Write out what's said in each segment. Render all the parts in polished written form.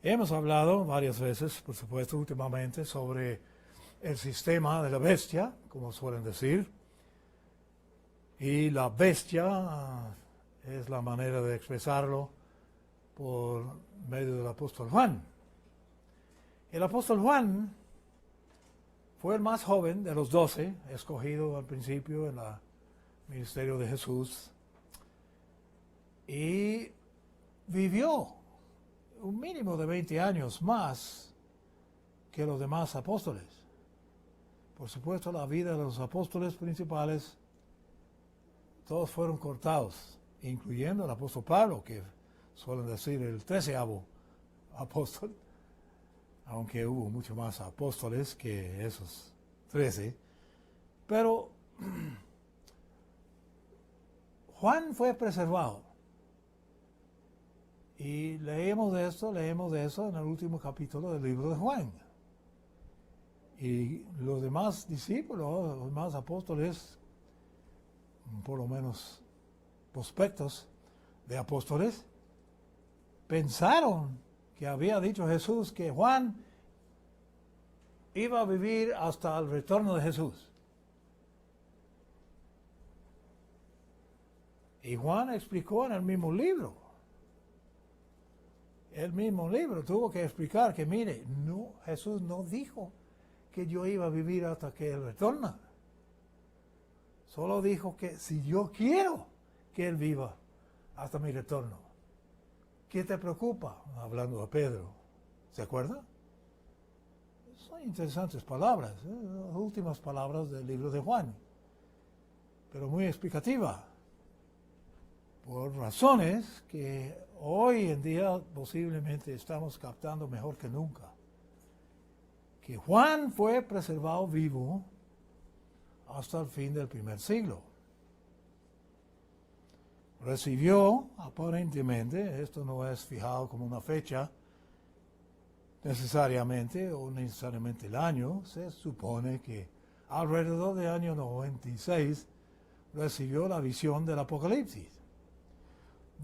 Hemos hablado varias veces, por supuesto, últimamente, sobre el sistema de la bestia, como suelen decir. Y la bestia es la manera de expresarlo por medio del apóstol Juan. El apóstol Juan fue el más joven de los 12, escogido al principio en el ministerio de Jesús, y vivió un mínimo de 20 años más que los demás apóstoles. Por supuesto, la vida de los apóstoles principales, todos fueron cortados, incluyendo el apóstol Pablo, que suelen decir el 13º apóstol, aunque hubo muchos más apóstoles que esos 13. Pero Juan fue preservado. Y leemos de eso en el último capítulo del libro de Juan. Y los demás discípulos, los demás apóstoles, por lo menos prospectos de apóstoles, pensaron que había dicho Jesús que Juan iba a vivir hasta el retorno de Jesús. Y Juan explicó en el mismo libro tuvo que explicar que, mire, no, Jesús no dijo que yo iba a vivir hasta que Él retorna. Solo dijo que si yo quiero que Él viva hasta mi retorno. ¿Qué te preocupa? Hablando a Pedro. ¿Se acuerda? Son interesantes palabras, las últimas palabras del libro de Juan. Pero muy explicativa. Por razones que hoy en día posiblemente estamos captando mejor que nunca. Que Juan fue preservado vivo hasta el fin del primer siglo. Recibió, aparentemente, esto no es fijado como una fecha necesariamente, o necesariamente el año, se supone que alrededor del año 96 recibió la visión del Apocalipsis.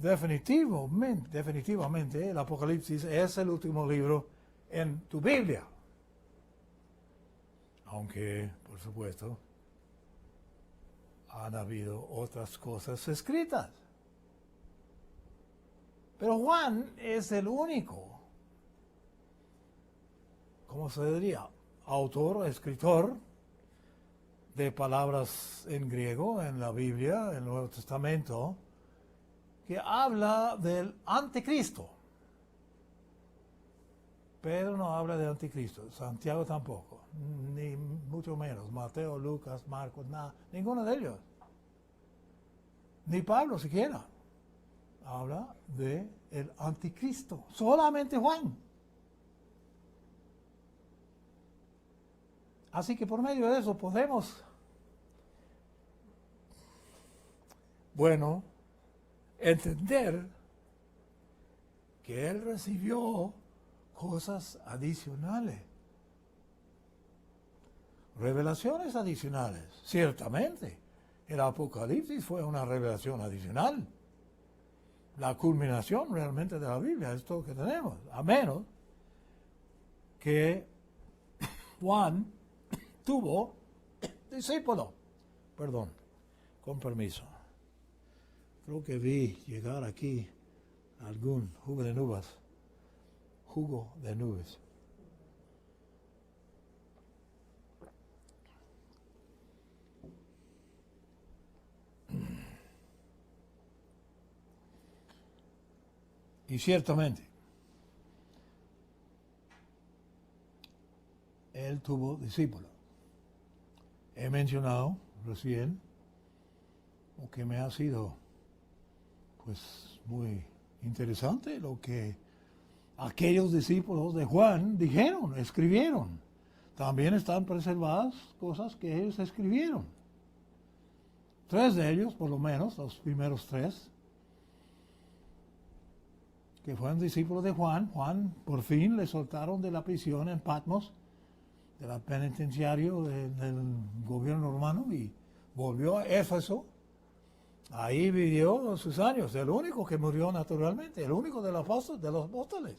Definitivamente, el Apocalipsis es el último libro en tu Biblia. Aunque, por supuesto, han habido otras cosas escritas. Pero Juan es el único, ¿cómo se diría? Autor, escritor de palabras en griego en la Biblia, en el Nuevo Testamento, que habla del anticristo. Pedro no habla de anticristo, Santiago tampoco, ni mucho menos, Mateo, Lucas, Marcos, nada, ninguno de ellos. Ni Pablo siquiera habla de el anticristo, solamente Juan. Así que por medio de eso podemos, entender que él recibió cosas adicionales, revelaciones adicionales. Ciertamente, el Apocalipsis fue una revelación adicional. La culminación realmente de la Biblia es todo lo que tenemos, a menos que Juan tuvo discípulo. Perdón, con permiso. Creo que vi llegar aquí algún jugo de nubes. Y ciertamente, él tuvo discípulos. He mencionado recién, lo que me ha sido pues muy interesante, lo que aquellos discípulos de Juan dijeron, escribieron. También están preservadas cosas que ellos escribieron. 3 de ellos, por lo menos, los primeros 3, que fueron discípulos de Juan. Juan por fin le soltaron de la prisión en Patmos, del penitenciario del gobierno romano, y volvió a Éfeso. Ahí vivió sus años, el único que murió naturalmente, el único de los apóstoles.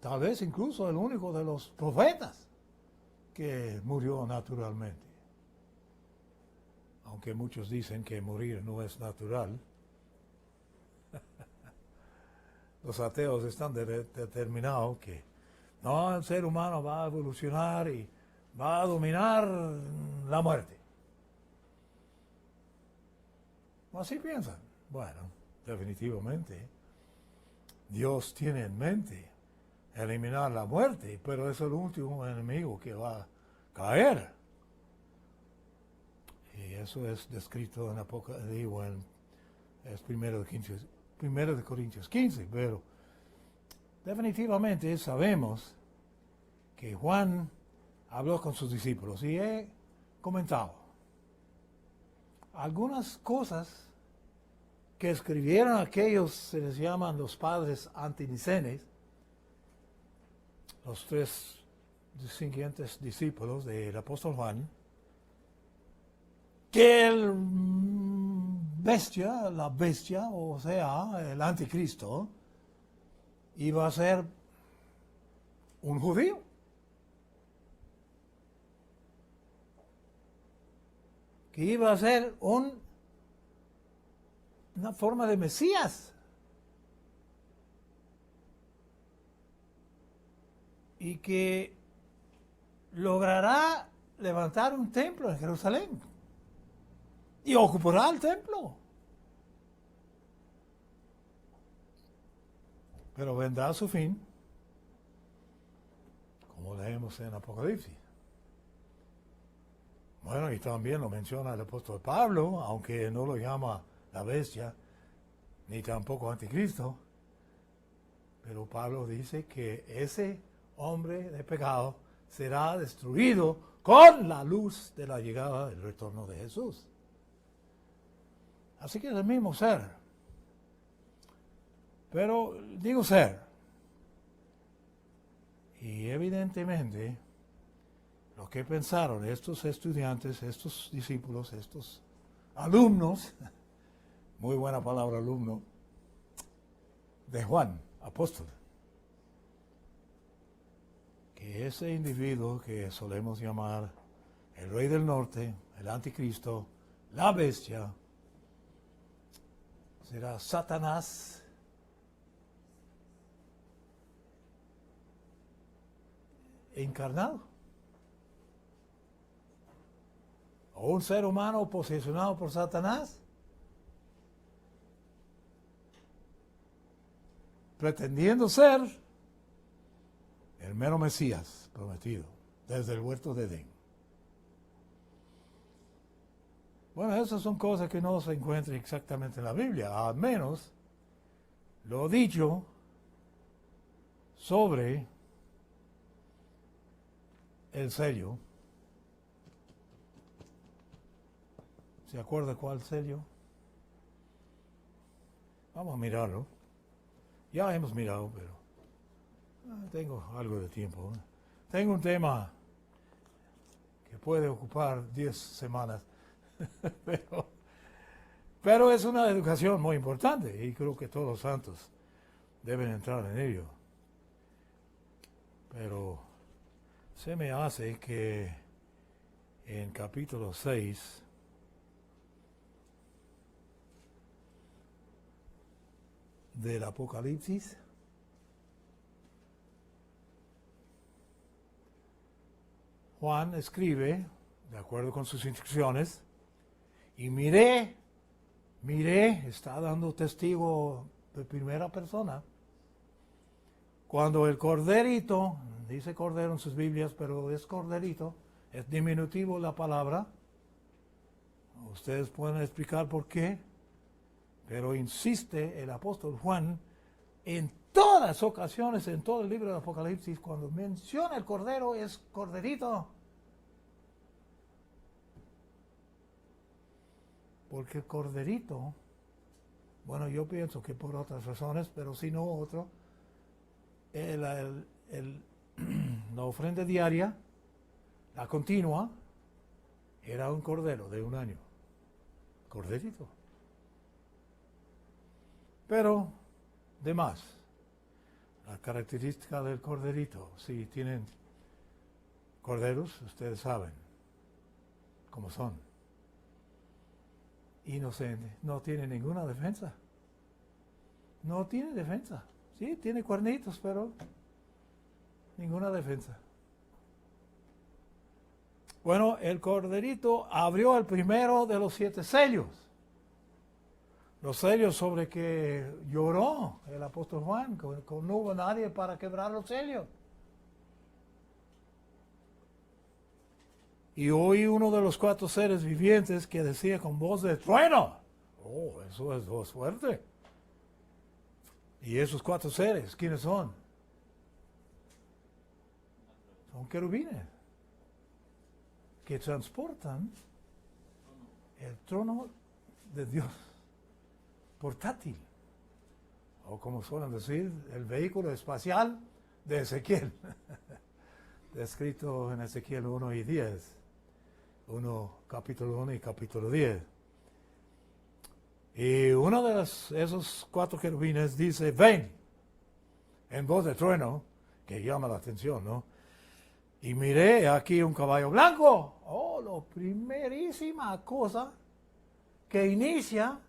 tal vez incluso el único de los profetas que murió naturalmente. Aunque muchos dicen que morir no es natural, los ateos están determinados que no, el ser humano va a evolucionar y va a dominar la muerte. Así piensan. Bueno, definitivamente Dios tiene en mente eliminar la muerte, pero es el último enemigo que va a caer. Y eso es descrito en es 1 de Corintios 15, pero definitivamente sabemos que Juan habló con sus discípulos y he comentado algunas cosas que escribieron aquellos, se les llaman los padres antinicenes, los tres siguientes discípulos del apóstol Juan, que la bestia, o sea, el anticristo, iba a ser un judío. Que iba a ser una forma de Mesías. Y que logrará levantar un templo en Jerusalén. Y ocupará el templo. Pero vendrá a su fin, como leemos en Apocalipsis. Bueno, y también lo menciona el apóstol Pablo, aunque no lo llama la bestia, ni tampoco anticristo. Pero Pablo dice que ese hombre de pecado será destruido con la luz de la llegada del retorno de Jesús. Así que es el mismo ser. Pero digo ser. Y evidentemente lo que pensaron estos estudiantes, estos discípulos, estos alumnos, muy buena palabra alumno, de Juan, apóstol, que ese individuo que solemos llamar el rey del norte, el anticristo, la bestia, será Satanás encarnado. O un ser humano posesionado por Satanás, pretendiendo ser el mero Mesías prometido desde el huerto de Edén. Bueno, esas son cosas que no se encuentran exactamente en la Biblia, al menos lo dicho sobre el sello. ¿Se acuerda cuál sello? Vamos a mirarlo. Ya hemos mirado, pero tengo algo de tiempo. Tengo un tema que puede ocupar 10 semanas, pero es una educación muy importante y creo que todos los santos deben entrar en ello. Pero se me hace que en capítulo 6 del Apocalipsis Juan escribe, de acuerdo con sus instrucciones, y miré, está dando testigo de primera persona, cuando el corderito, dice cordero en sus Biblias, pero es corderito, es diminutivo la palabra, ustedes pueden explicar por qué, pero insiste el apóstol Juan en todas ocasiones, en todo el libro de Apocalipsis, cuando menciona el cordero, es corderito. Porque el corderito, bueno, yo pienso que por otras razones, pero si no otro, la ofrenda diaria, la continua, era un cordero de 1 año. Corderito. Pero, de más. La característica del corderito, si tienen corderos, ustedes saben cómo son. Inocente, no tiene ninguna defensa. No tiene defensa. Sí, tiene cuernitos, pero ninguna defensa. Bueno, el corderito abrió el primero de los 7 sellos. Los sellos sobre que lloró el apóstol Juan, que no hubo nadie para quebrar los sellos. Y oí uno de los 4 seres vivientes que decía con voz de trueno. Oh, eso es voz fuerte. ¿Y esos 4 seres, quiénes son? Son querubines que transportan el trono de Dios portátil, o como suelen decir, el vehículo espacial de Ezequiel, descrito en Ezequiel 1 y 10, capítulo 1 y capítulo 10. Y uno de esos 4 querubines dice, ven, en voz de trueno, que llama la atención, ¿no? Y miré aquí un caballo blanco. Oh, la primerísima cosa que inicia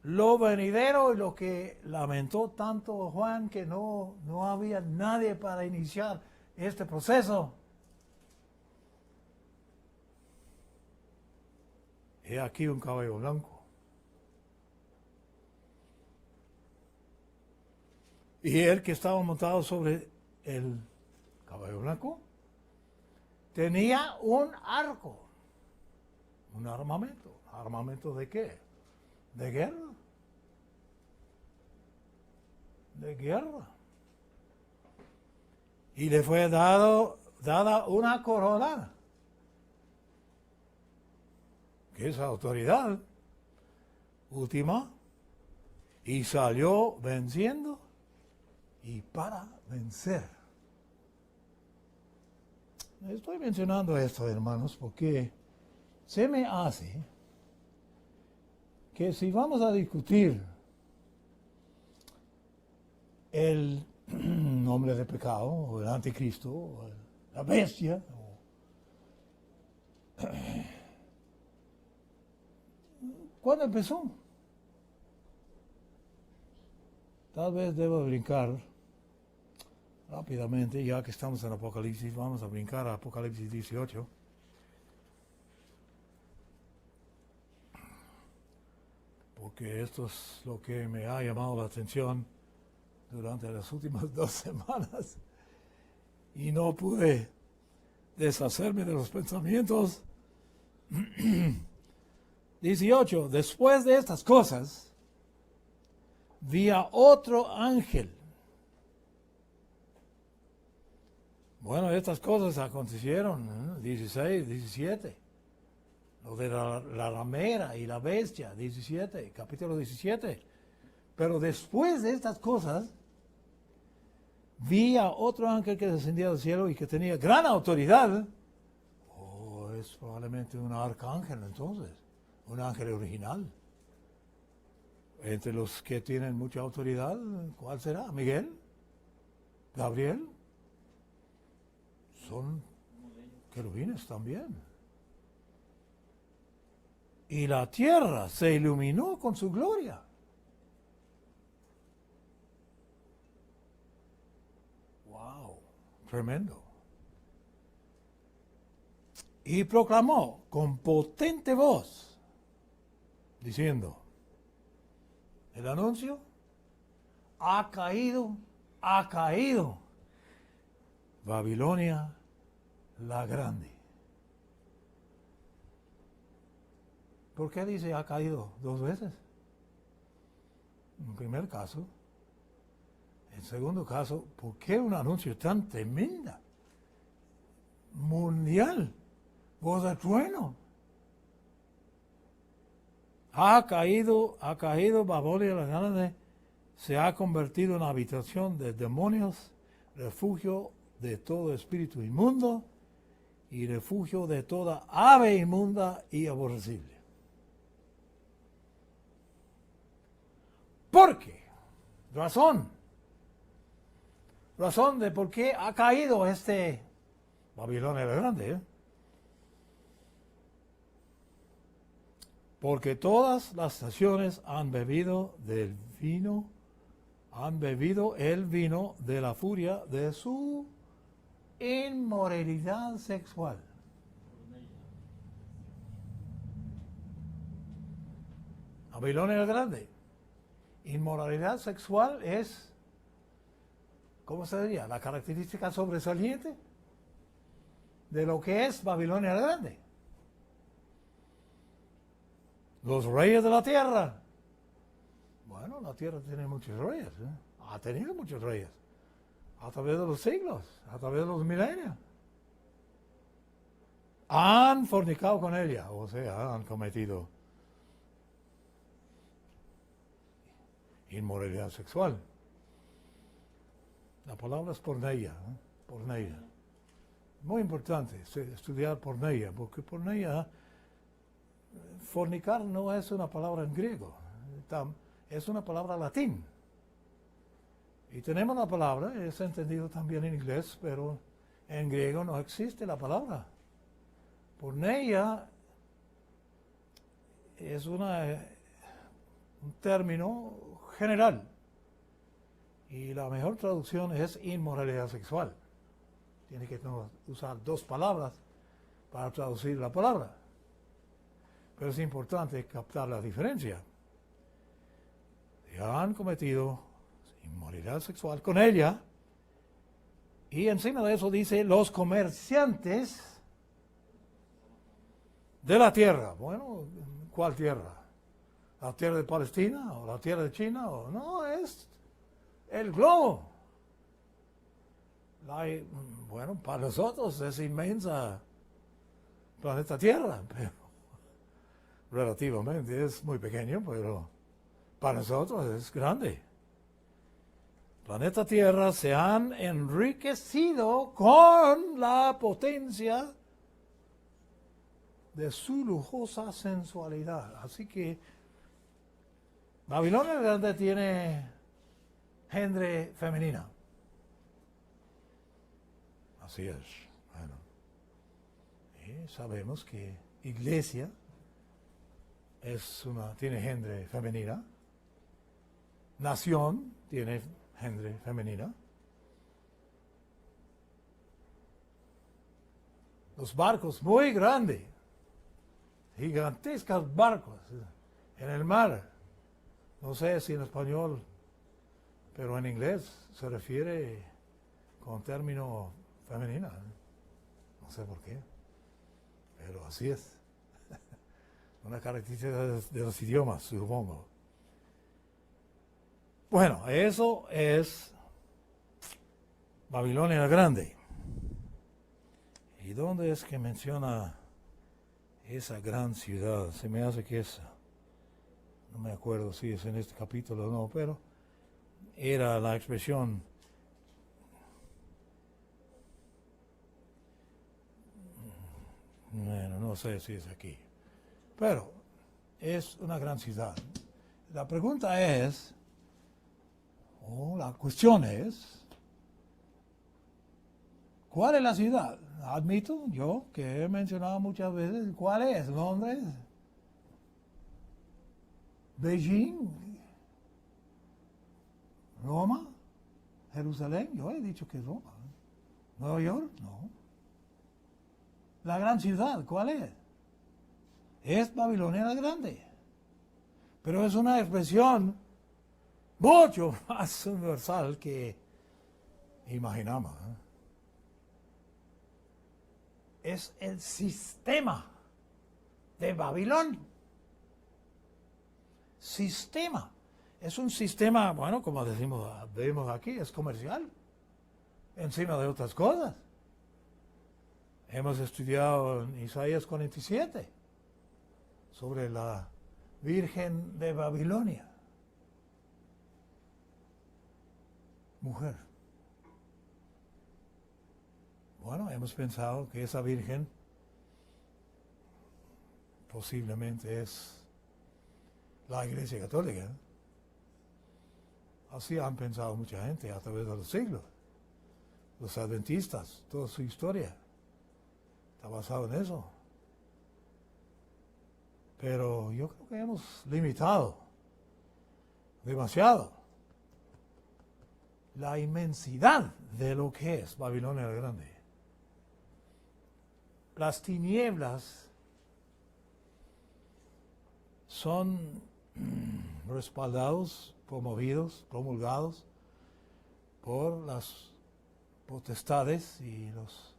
lo venidero y lo que lamentó tanto Juan, que no había nadie para iniciar este proceso. He aquí un caballo blanco. Y él que estaba montado sobre el caballo blanco tenía un arco, un armamento. ¿Armamento de qué? De guerra. De guerra. Y le fue dada una corona, que es autoridad última, y salió venciendo y para vencer. Estoy mencionando esto, hermanos, porque se me hace que si vamos a discutir el nombre de pecado, o el anticristo, o la bestia, ¿cuándo empezó? Tal vez debo brincar rápidamente, ya que estamos en Apocalipsis, vamos a brincar a Apocalipsis 18. Porque esto es lo que me ha llamado la atención durante las últimas 2 semanas. Y no pude deshacerme de los pensamientos. 18. Después de estas cosas, vi a otro ángel. Bueno, estas cosas acontecieron, 16, 17. Lo de la ramera y la bestia, 17, capítulo 17. Pero después de estas cosas, vi a otro ángel que descendía del cielo y que tenía gran autoridad. Oh, es probablemente un arcángel entonces, un ángel original. Entre los que tienen mucha autoridad, ¿cuál será? ¿Miguel? ¿Gabriel? Son querubines también. Y la tierra se iluminó con su gloria. ¡Wow! Tremendo. Y proclamó con potente voz, diciendo, el anuncio, ha caído Babilonia la grande. ¿Por qué dice ha caído 2 veces? En primer caso. En segundo caso, ¿por qué un anuncio tan tremenda? Mundial. Voz de trueno. Ha caído Babilonia la grande. Se ha convertido en habitación de demonios, refugio de todo espíritu inmundo y refugio de toda ave inmunda y aborrecible. ¿Por qué? Razón. razón de por qué ha caído este Babilonia el Grande. Porque todas las naciones han bebido el vino de la furia de su inmoralidad sexual. Babilonia el Grande. Inmoralidad sexual es, ¿cómo se diría? La característica sobresaliente de lo que es Babilonia el Grande. Los reyes de la tierra. Bueno, la tierra tiene muchos reyes. Ha tenido muchos reyes. A través de los siglos, a través de los milenios. Han fornicado con ella, o sea, han cometido inmoralidad sexual. La palabra es porneia, porneia. Muy importante estudiar porneia, porque porneia, fornicar no es una palabra en griego, es una palabra latín. Y tenemos la palabra, es entendido también en inglés, pero en griego no existe la palabra. Porneia es un término general. Y la mejor traducción es inmoralidad sexual. Tiene que usar dos palabras para traducir la palabra. Pero es importante captar la diferencia. Ya han cometido inmoralidad sexual con ella. Y encima de eso dice los comerciantes de la tierra. Bueno, ¿cuál tierra? ¿La tierra de Palestina o la tierra de China? O no, es el globo. Bueno, para nosotros es inmensa planeta Tierra, pero relativamente es muy pequeño, pero para nosotros es grande. Planeta Tierra se han enriquecido con la potencia de su lujosa sensualidad. Así que Babilonia el Grande tiene género femenina. Así es. Bueno. Y sabemos que iglesia tiene género femenina. Nación tiene género femenina. Los barcos muy grandes, gigantescos barcos en el mar. No sé si en español, pero en inglés se refiere con término femenina. No sé por qué, pero así es. Una característica de los idiomas, supongo. Bueno, eso es Babilonia la Grande. ¿Y dónde es que menciona esa gran ciudad? Se me hace que no me acuerdo si es en este capítulo o no, pero era la expresión bueno, no sé si es aquí, pero es una gran ciudad. La pregunta es, la cuestión es, ¿cuál es la ciudad? Admito yo que he mencionado muchas veces, ¿cuál es? ¿Londres? ¿Beijing? ¿Roma? ¿Jerusalén? Yo he dicho que Roma. ¿Nueva York? No. La gran ciudad, ¿cuál es? Es Babilonia la Grande. Pero es una expresión mucho más universal que imaginamos. Es el sistema de Babilón. Sistema. Es un sistema, bueno, como vemos aquí, es comercial. Encima de otras cosas. Hemos estudiado en Isaías 47 sobre la Virgen de Babilonia. Mujer. Bueno, hemos pensado que esa Virgen posiblemente es la Iglesia Católica. Así han pensado mucha gente a través de los siglos. los adventistas, toda su historia está basado en eso. Pero yo creo que hemos limitado demasiado la inmensidad de lo que es Babilonia la Grande. Las tinieblas son respaldados, promovidos, promulgados por las potestades y los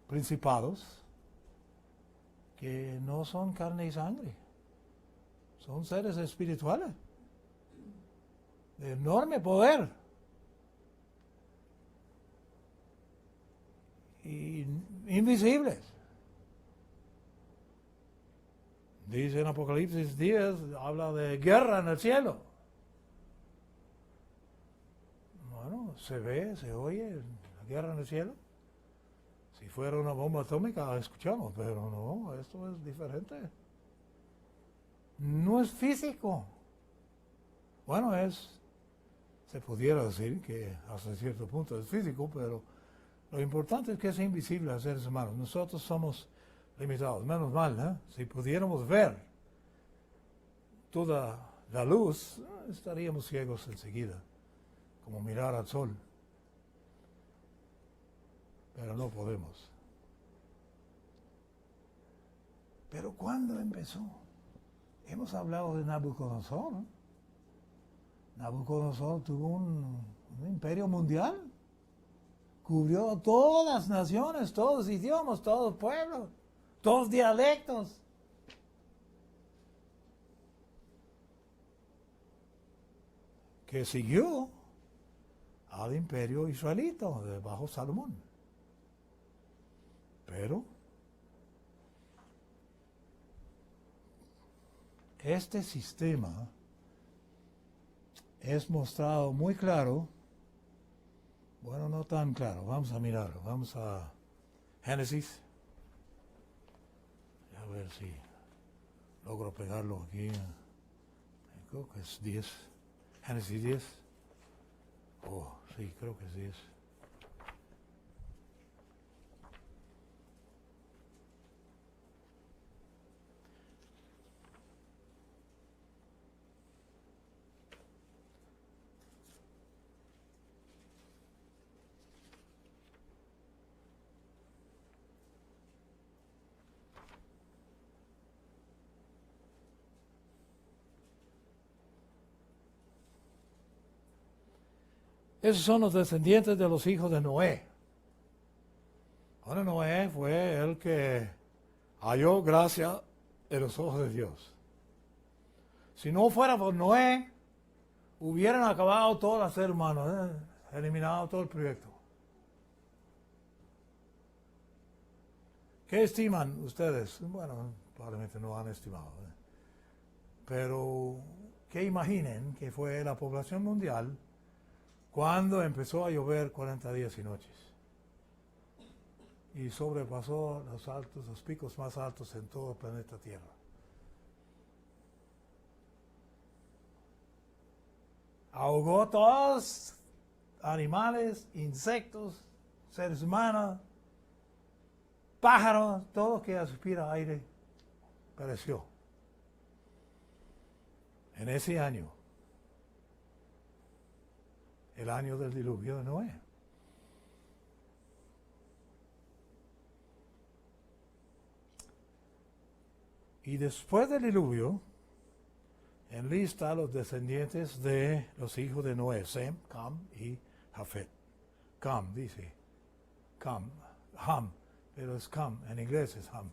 principados que no son carne y sangre, son seres espirituales de enorme poder y invisibles. Dice en Apocalipsis 10, habla de guerra en el cielo. Bueno, se ve, se oye la guerra en el cielo. Si fuera una bomba atómica la escuchamos, pero no, esto es diferente. No es físico. Bueno, se pudiera decir que hasta cierto punto es físico, pero lo importante es que es invisible a los seres humanos. Nosotros somos limitados, menos mal, ¿eh? Si pudiéramos ver toda la luz, estaríamos ciegos enseguida, como mirar al sol. Pero no podemos. Pero ¿cuándo empezó? Hemos hablado de Nabucodonosor, ¿no? Nabucodonosor tuvo un imperio mundial, cubrió todas las naciones, todos los idiomas, todos los pueblos, todos los dialectos. Que siguió al imperio israelita bajo Salomón. Pero este sistema es mostrado muy claro, bueno, no tan claro, vamos a mirarlo, vamos a Génesis, a ver si logro pegarlo aquí, creo que es 10, Génesis 10, oh, sí, creo que es 10. Esos son los descendientes de los hijos de Noé. Ahora Noé fue el que halló gracia en los ojos de Dios. Si no fuera por Noé, hubieran acabado todos los seres humanos, eliminado todo el proyecto. ¿Qué estiman ustedes? Bueno, probablemente no han estimado. Pero, ¿qué imaginen que fue la población mundial cuando empezó a llover 40 días y noches? Y sobrepasó los picos más altos en todo el planeta Tierra. Ahogó todos, animales, insectos, seres humanos, pájaros, todo que aspira aire, pereció. En ese año, el año del diluvio de Noé. Y después del diluvio, enlista a los descendientes de los hijos de Noé, Sem, Cam y Jafet. Cam, dice, Cam, Ham, pero es Cam, en inglés es Ham.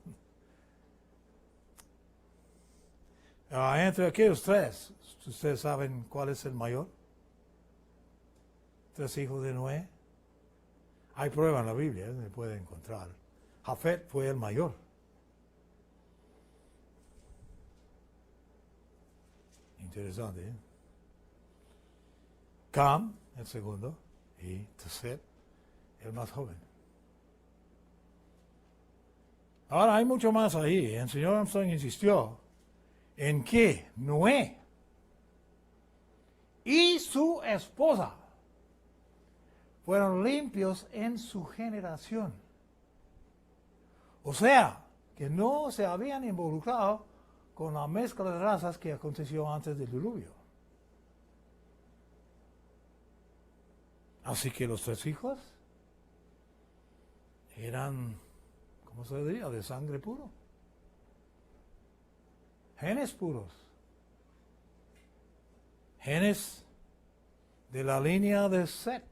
Entre aquellos tres, ¿ustedes saben cuál es el mayor? Tres hijos de Noé. Hay prueba en la Biblia, se puede encontrar. Jafet fue el mayor. Interesante, ¿eh? Cam, el segundo, y Tefet, el más joven. Ahora hay mucho más ahí. El señor Armstrong insistió en que Noé y su esposa fueron limpios en su generación. O sea, que no se habían involucrado con la mezcla de razas que aconteció antes del diluvio. Así que los 3 hijos eran, ¿cómo se diría?, de sangre puro. Genes puros. Genes de la línea de Set,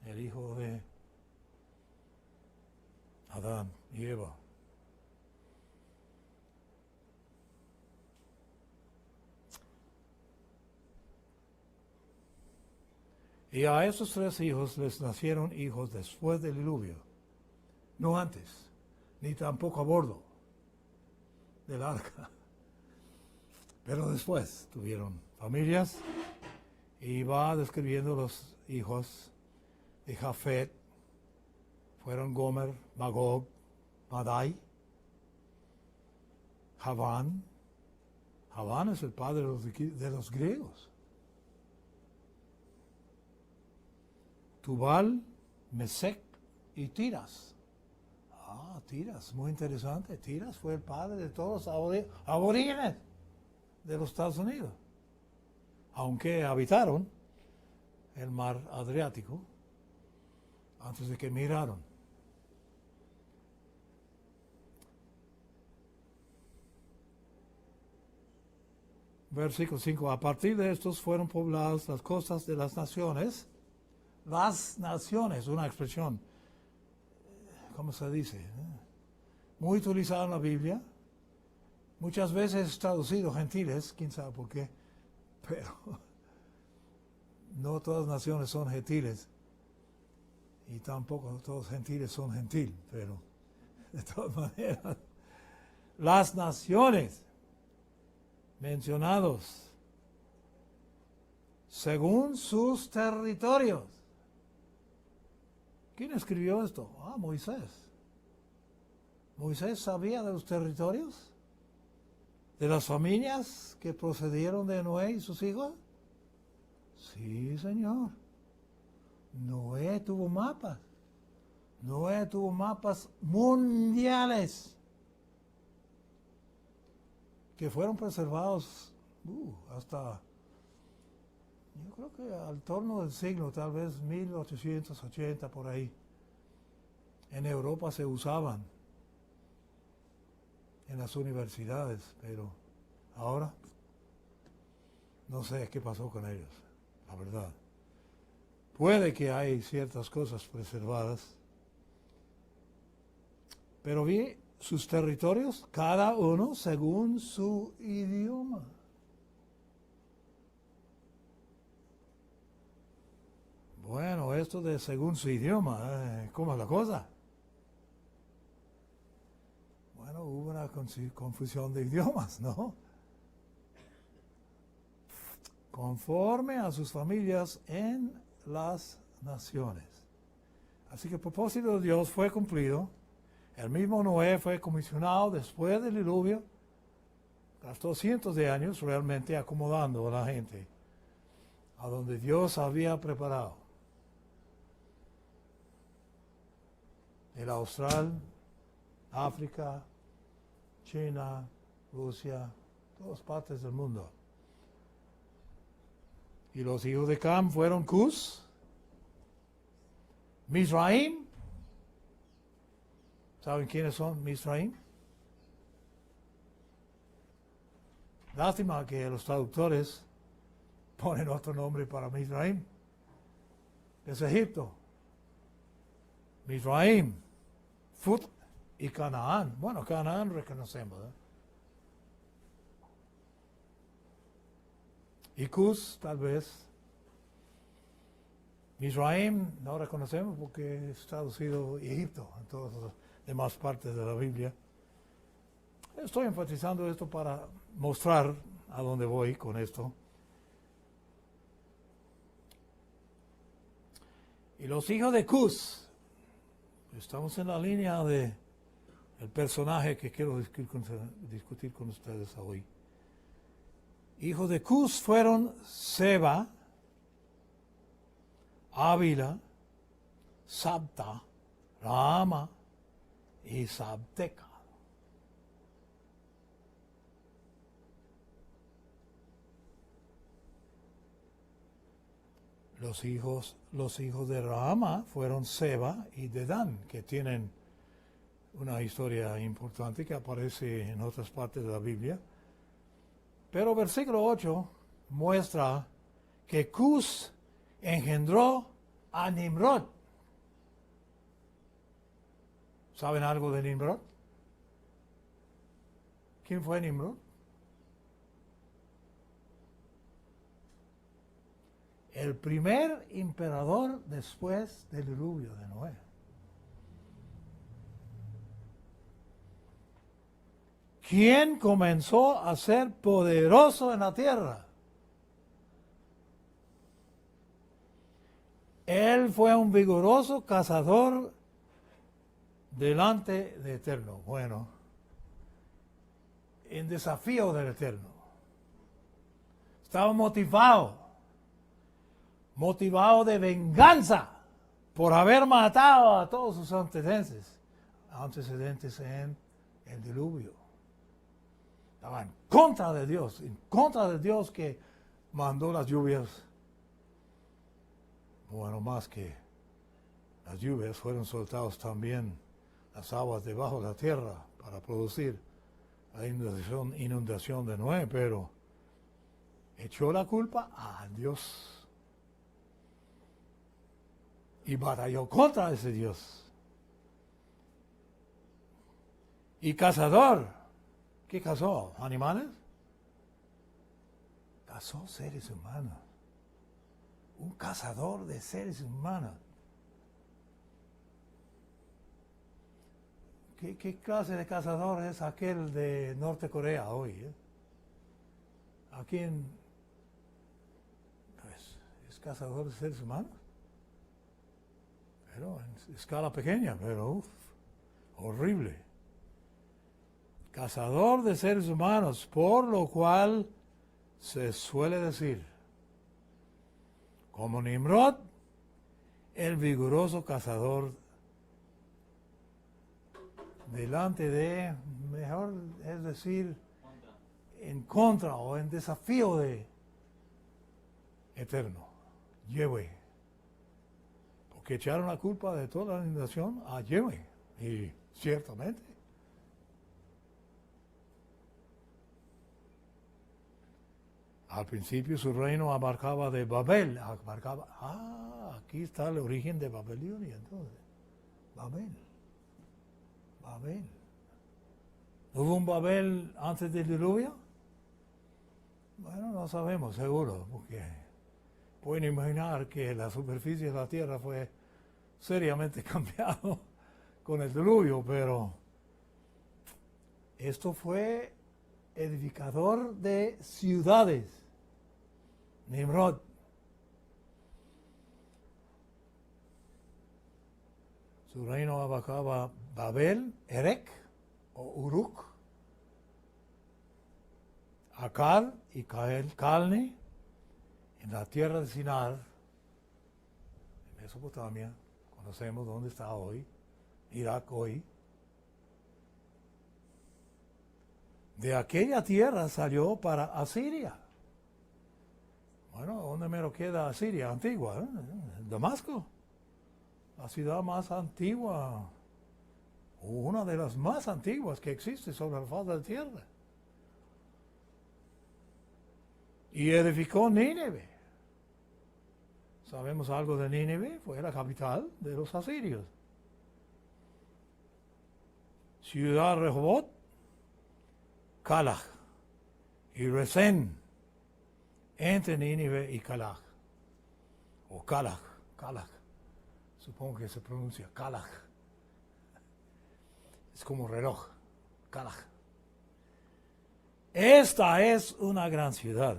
el hijo de Adán y Eva. Y a esos 3 hijos les nacieron hijos después del diluvio, no antes, ni tampoco a bordo del arca. Pero después tuvieron familias y va describiendo los hijos de Jafet. Fueron Gomer, Magog, Madai, Javán. Javán es el padre de los griegos. Tubal, Mesec y Tiras. Tiras, muy interesante. Tiras fue el padre de todos los aborígenes de los Estados Unidos. Aunque habitaron el mar Adriático antes de que emigraron. Versículo 5. A partir de estos fueron pobladas las costas de las naciones. Las naciones, una expresión, ¿cómo se dice? Muy utilizada en la Biblia. Muchas veces traducido gentiles, quién sabe por qué, pero no todas las naciones son gentiles. Y tampoco todos gentiles son gentil, pero de todas maneras, las naciones mencionados según sus territorios. ¿Quién escribió esto? Moisés. ¿Moisés sabía de los territorios? ¿De las familias que procedieron de Noé y sus hijos? Sí, señor. Noé tuvo mapas. Noé tuvo mapas mundiales que fueron preservados hasta, yo creo que al torno del siglo, tal vez 1880 por ahí. En Europa se usaban en las universidades, pero ahora no sé qué pasó con ellos, la verdad. Puede que hay ciertas cosas preservadas, pero vi sus territorios, cada uno según su idioma. Bueno, esto de según su idioma, ¿cómo es la cosa? Bueno, hubo una confusión de idiomas, ¿no? Conforme a sus familias en las naciones. Así que el propósito de Dios fue cumplido. El mismo Noé fue comisionado después del diluvio. Gastó cientos de años realmente acomodando a la gente a donde Dios había preparado. El Austral, África, China, Rusia, todas partes del mundo. Y los hijos de Cam fueron Cus, Mizraim. ¿Saben quiénes son Mizraim? Lástima que los traductores ponen otro nombre para Mizraim. Es Egipto. Mizraim, Fut y Canaán. Bueno, Canaán reconocemos, ¿eh? Y Cus, tal vez. Mizraim no reconocemos porque es traducido Egipto en todas las demás partes de la Biblia. Estoy enfatizando esto para mostrar a dónde voy con esto. Y los hijos de Cus, estamos en la línea de el personaje que quiero discutir con ustedes hoy. Hijos de Cus fueron Seba, Ávila, Sabta, Raama y Sabteca. Los hijos de Raama fueron Seba y Dedán, que tienen una historia importante que aparece en otras partes de la Biblia. Pero versículo 8 muestra que Cus engendró a Nimrod. ¿Saben algo de Nimrod? ¿Quién fue Nimrod? El primer emperador después del diluvio de Noé. ¿Quién comenzó a ser poderoso en la tierra? Él fue un vigoroso cazador delante del Eterno. Bueno, en desafío del Eterno. Estaba motivado de venganza por haber matado a todos sus antecedentes en el diluvio. Estaba en contra de Dios que mandó las lluvias. Bueno, más que las lluvias, fueron soltados también las aguas debajo de la tierra para producir la inundación de Noé, pero echó la culpa a Dios y batalló contra ese Dios. Y cazador, ¿qué cazó? ¿Animales? Cazó seres humanos. Un cazador de seres humanos. ¿Qué clase de cazador es aquel de Norte Corea hoy? ¿A quién? Pues, ¿es cazador de seres humanos? Pero en escala pequeña, pero horrible. Cazador de seres humanos, por lo cual se suele decir, como Nimrod, el vigoroso cazador delante de, mejor es decir, en contra o en desafío de Eterno, Yahweh. Porque echaron la culpa de toda la inundación a Yahweh. Y ciertamente. Al principio su reino abarcaba de Babel. Aquí está el origen de Babilonia entonces. Babel. ¿Hubo un Babel antes del diluvio? Bueno, no sabemos, seguro, porque pueden imaginar que la superficie de la tierra fue seriamente cambiado con el diluvio, pero esto fue edificador de ciudades, Nimrod. Su reino abarcaba Babel, Erech o Uruk, Akkad y Calne, en la tierra de Sinar, en Mesopotamia, conocemos dónde está hoy, Irak hoy. De aquella tierra salió para Asiria. Bueno, ¿dónde mero queda Asiria? Antigua, Damasco. La ciudad más antigua, o una de las más antiguas que existe sobre la faz de la tierra. Y edificó Nínive. ¿Sabemos algo de Nínive? Fue la capital de los asirios. Ciudad Rehobot, Calach y Resén, entre Nínive y Calach, o Calach, supongo que se pronuncia Calach, es como reloj, Calach. Esta es una gran ciudad.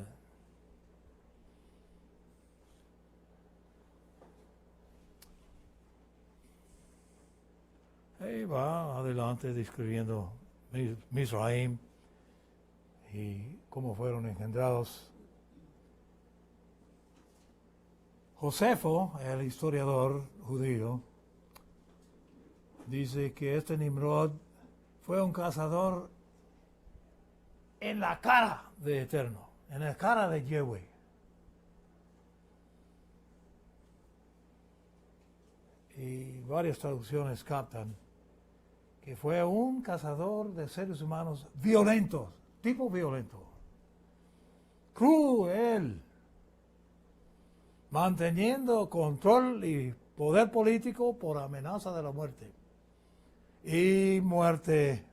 Y va adelante describiendo Misraim y cómo fueron engendrados Josefo, el historiador judío, dice que este Nimrod fue un cazador en la cara de Eterno, en la cara de Yahweh. Y varias traducciones captan que fue un cazador de seres humanos violentos, tipo violento, cruel, manteniendo control y poder político por amenaza de la muerte. Y muerte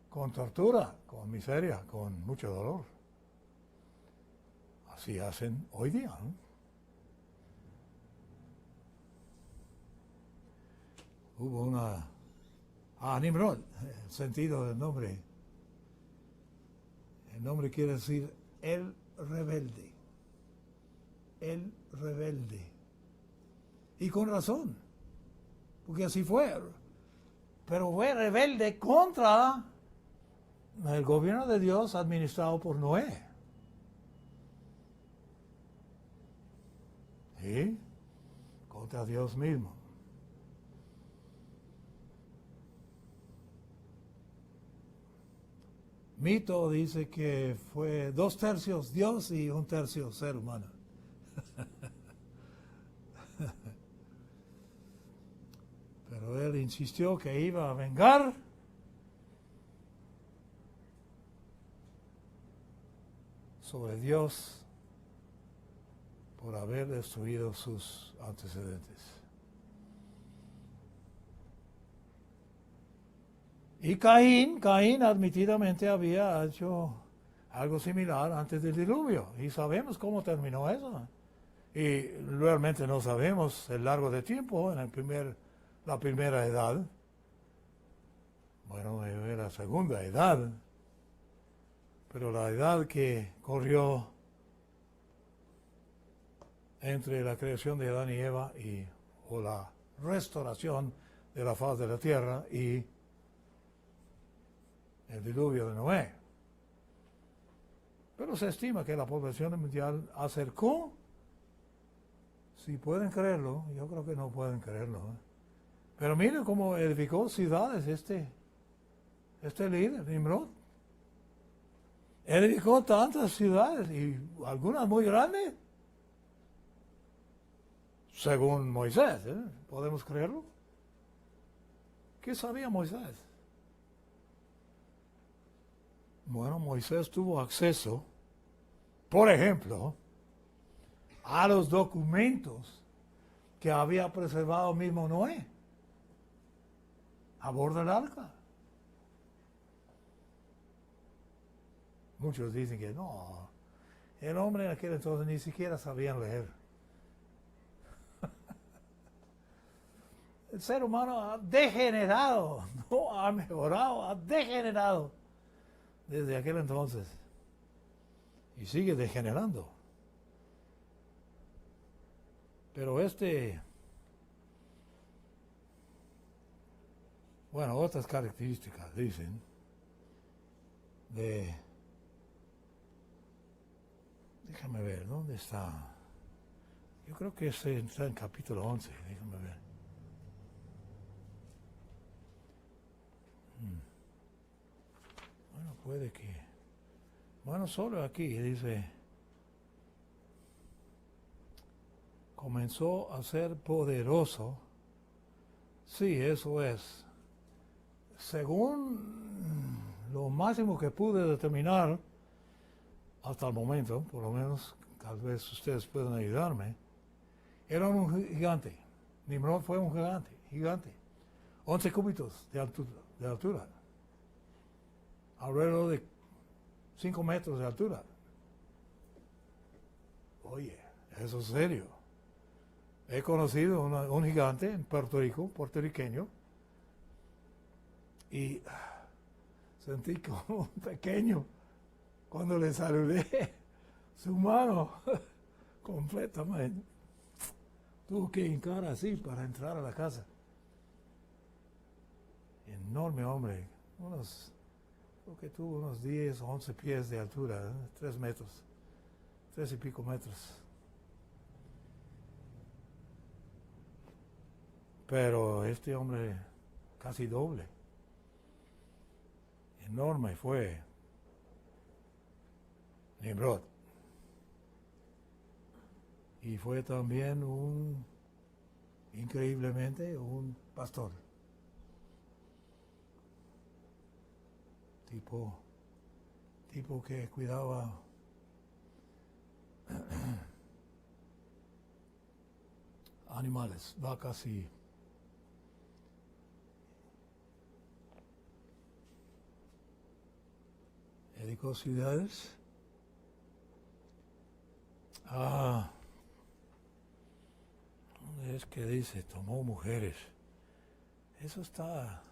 con tortura, con miseria, con mucho dolor. Así hacen hoy día, ¿no? Hubo una... Nimrod, el sentido del nombre. El nombre quiere decir el rebelde. El rebelde. Y con razón, porque así fue. Pero fue rebelde contra el gobierno de Dios administrado por Noé. ¿Sí? Contra Dios mismo. Mito dice que fue 2/3 Dios y 1/3 ser humano. Pero él insistió que iba a vengar sobre Dios por haber destruido sus antecedentes. Y Caín admitidamente había hecho algo similar antes del diluvio. Y sabemos cómo terminó eso. Y realmente no sabemos el largo de tiempo en la primera edad. Bueno, la segunda edad. Pero la edad que corrió entre la creación de Adán y Eva o la restauración de la faz de la tierra y el diluvio de Noé. Pero se estima que la población mundial acercó, si pueden creerlo, yo creo que no pueden creerlo, ¿eh? Pero miren cómo edificó ciudades este líder, Nimrod. Edificó tantas ciudades y algunas muy grandes, según Moisés, ¿eh? ¿Podemos creerlo? ¿Qué sabía Moisés? Bueno, Moisés tuvo acceso, por ejemplo, a los documentos que había preservado mismo Noé a bordo del arca. Muchos dicen que no, el hombre en aquel entonces ni siquiera sabía leer. El ser humano ha degenerado, no ha mejorado, ha degenerado desde aquel entonces. Y sigue degenerando. Pero otras características dicen déjame ver, ¿dónde está? Yo creo que está en capítulo 11, déjame ver. Bueno, puede que... Bueno, solo aquí dice... Comenzó a ser poderoso. Sí, eso es. Según lo máximo que pude determinar hasta el momento, por lo menos, tal vez ustedes puedan ayudarme, era un gigante. Nimrod fue un gigante. 11 cúbitos de altura. Alrededor de 5 metros de altura. Oye, eso es serio. He conocido un gigante en Puerto Rico, puertorriqueño, y sentí como un pequeño cuando le saludé. Su mano completamente. Tuvo que hincar así para entrar a la casa. Enorme hombre, creo que tuvo unos 10 o 11 pies de altura, 3 metros, 3 y pico metros. Pero este hombre casi doble, enorme fue Nimrod. Y fue también increíblemente, un pastor. Tipo que cuidaba animales, vacas y edicó ciudades. ¿Dónde es que dice? Tomó mujeres. Eso está...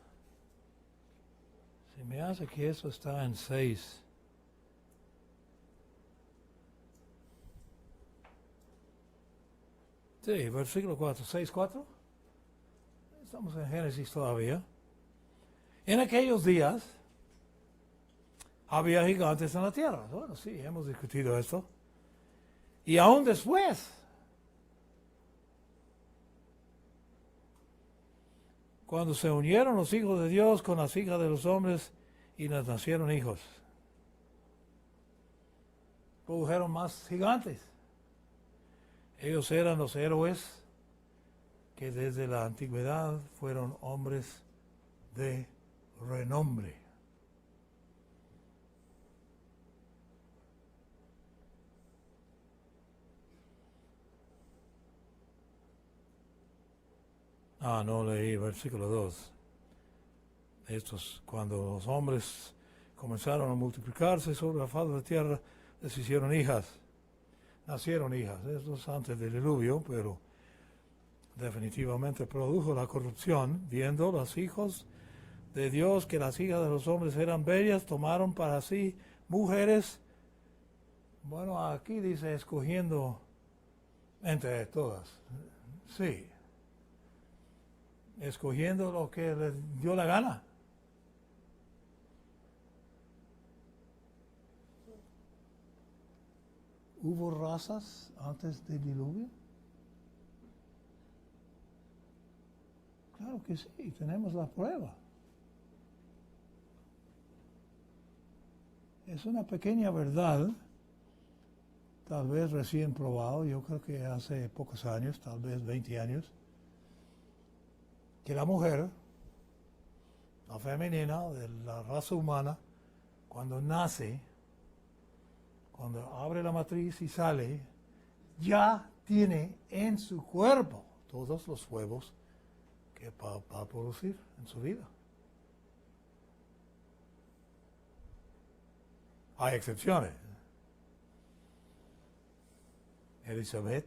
Se me hace que eso está en 6. Sí, versículo 4, 6, 4. Estamos en Génesis todavía. En aquellos días había gigantes en la tierra. Bueno, sí, hemos discutido esto. Y aún después, cuando se unieron los hijos de Dios con las hijas de los hombres y les nacieron hijos, produjeron más gigantes. Ellos eran los héroes que desde la antigüedad fueron hombres de renombre. No leí versículo 2. Estos, cuando los hombres comenzaron a multiplicarse sobre la faz de la tierra, les hicieron hijas. Nacieron hijas. Esto es antes del diluvio, pero definitivamente produjo la corrupción. Viendo los hijos de Dios que las hijas de los hombres eran bellas, tomaron para sí mujeres. Bueno, aquí dice escogiendo entre todas. Sí. Escogiendo lo que les dio la gana. ¿Hubo razas antes del diluvio? Claro que sí, tenemos la prueba. Es una pequeña verdad, tal vez recién probado, yo creo que hace pocos años, tal vez 20 años, que la mujer, la femenina de la raza humana, cuando nace, cuando abre la matriz y sale, ya tiene en su cuerpo todos los huevos que va a producir en su vida. Hay excepciones. Elizabeth,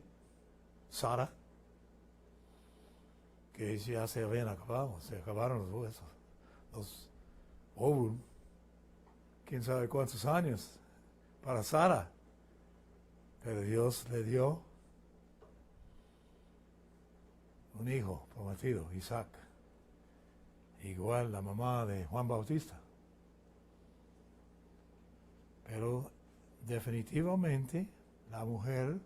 Sara, que ya se habían acabado, se acabaron los huesos, los óvulos, quién sabe cuántos años para Sara, pero Dios le dio un hijo prometido, Isaac, igual la mamá de Juan Bautista. Pero definitivamente la mujer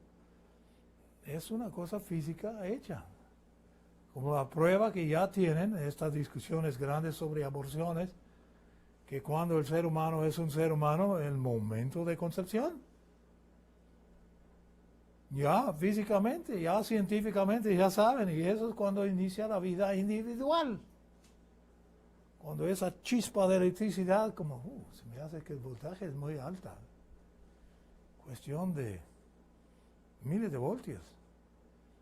es una cosa física hecha. Como la prueba que ya tienen estas discusiones grandes sobre aborciones, que cuando el ser humano es un ser humano en el momento de concepción, ya físicamente, ya científicamente, ya saben, y eso es cuando inicia la vida individual. Cuando esa chispa de electricidad, como, se me hace que el voltaje es muy alta. Cuestión de miles de voltios.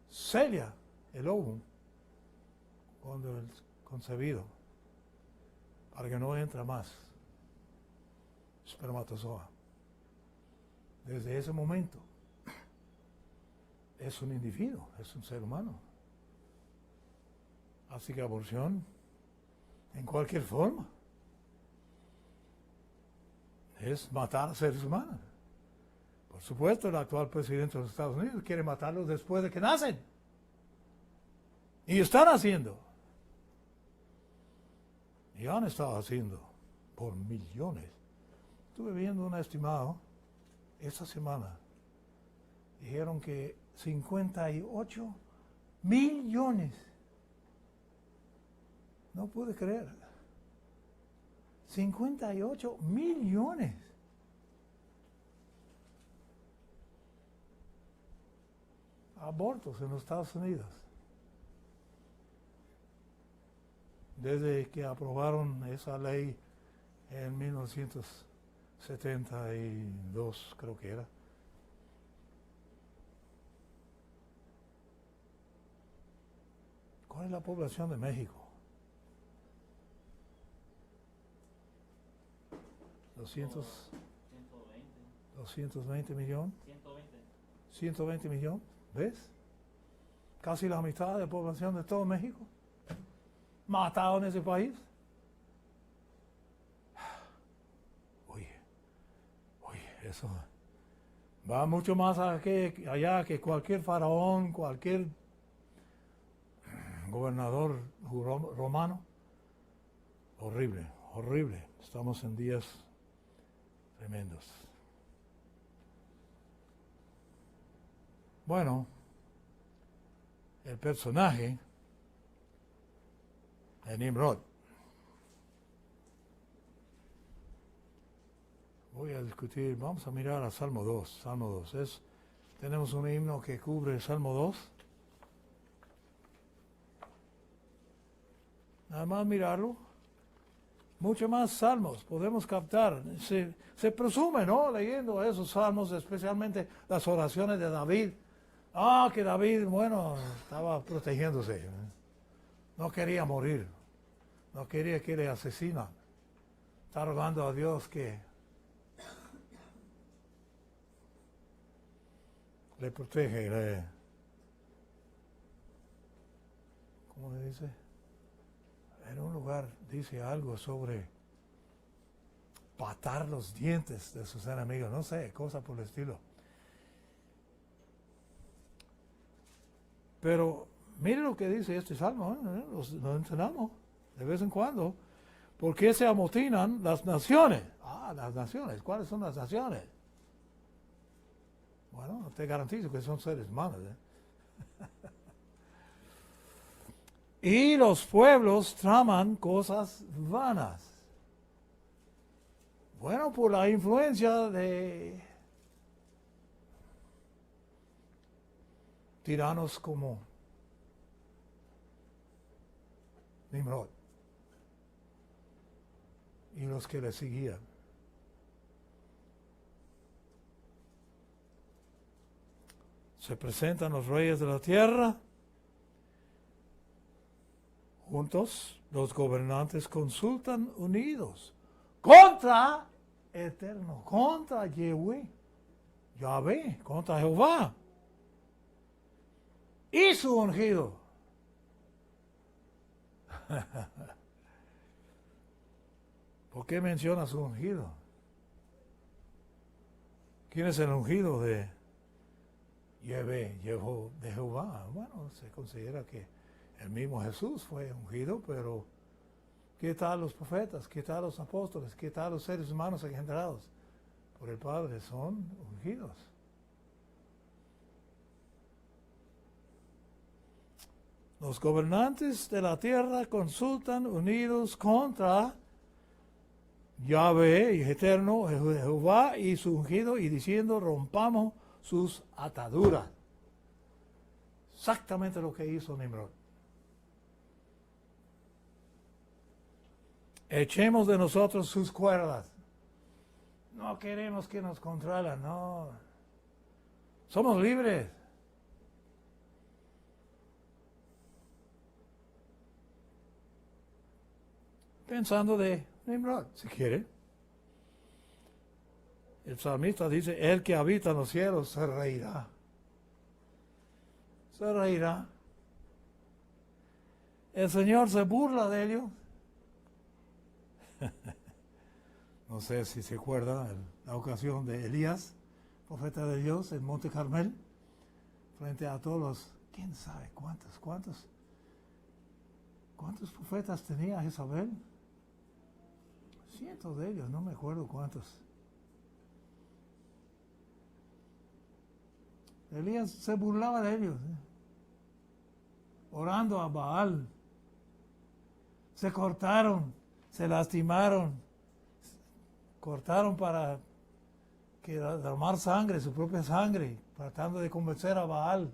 Sella el óvulo cuando es concebido, para que no entre más espermatozoa. Desde ese momento es un individuo, es un ser humano. Así que aborción, en cualquier forma, es matar a seres humanos. Por supuesto, el actual presidente de los Estados Unidos quiere matarlos después de que nacen. Y están haciendo. Y han estado haciendo por millones. Estuve viendo un estimado esta semana. Dijeron que 58 millones No pude creer. 58 millones. Abortos en los Estados Unidos. Desde que aprobaron esa ley en 1972, creo que era. ¿Cuál es la población de México? 220 millones. 120 millones, ¿ves? Casi la mitad de la población de todo México. Matado en ese país. Oye, eso va mucho más allá que cualquier faraón, cualquier gobernador romano. Horrible, horrible. Estamos en días tremendos. Bueno, el personaje de Nimrod. Voy a discutir, vamos a mirar a Salmo 2. Salmo 2. Tenemos un himno que cubre el Salmo 2. Nada más mirarlo. Mucho más salmos podemos captar. Se presume, ¿no? Leyendo esos salmos, especialmente las oraciones de David. Que David, bueno, estaba protegiéndose. No quería morir. No quería que le asesinan. Está rogando a Dios que le protege. ¿Cómo le dice? En un lugar dice algo sobre patar los dientes de sus enemigos. No sé, cosa por el estilo. Pero mire lo que dice este salmo, lo enseñamos de vez en cuando. ¿Por qué se amotinan las naciones? Las naciones. ¿Cuáles son las naciones? Bueno, te garantizo que son seres humanos. Y los pueblos traman cosas vanas. Bueno, por la influencia de tiranos como Nimrod y los que le seguían. Se presentan los reyes de la tierra, juntos los gobernantes consultan unidos contra Eterno, contra Yahweh, contra Jehová y su ungido. ¿Por qué menciona su ungido? ¿Quién es el ungido de Yahvé, de Jehová? Bueno, se considera que el mismo Jesús fue ungido, pero ¿qué tal los profetas? ¿Qué tal los apóstoles? ¿Qué tal los seres humanos engendrados por el Padre? Son ungidos. Los gobernantes de la tierra consultan unidos contra Yahvé y Eterno, Jehová y su ungido, y diciendo, rompamos sus ataduras. Exactamente lo que hizo Nimrod. Echemos de nosotros sus cuerdas. No queremos que nos controlen, no. Somos libres. Pensando de Nimrod, si quiere. El salmista dice, el que habita en los cielos se reirá. Se reirá. El Señor se burla de ellos. No sé si se acuerda la ocasión de Elías, profeta de Dios, en Monte Carmel, frente a todos los, quién sabe cuántos profetas tenía Jezabel. Cientos de ellos, no me acuerdo cuántos. Elías se burlaba de ellos, orando a Baal. se cortaron, se lastimaron, cortaron para que derramar sangre, su propia sangre, tratando de convencer a Baal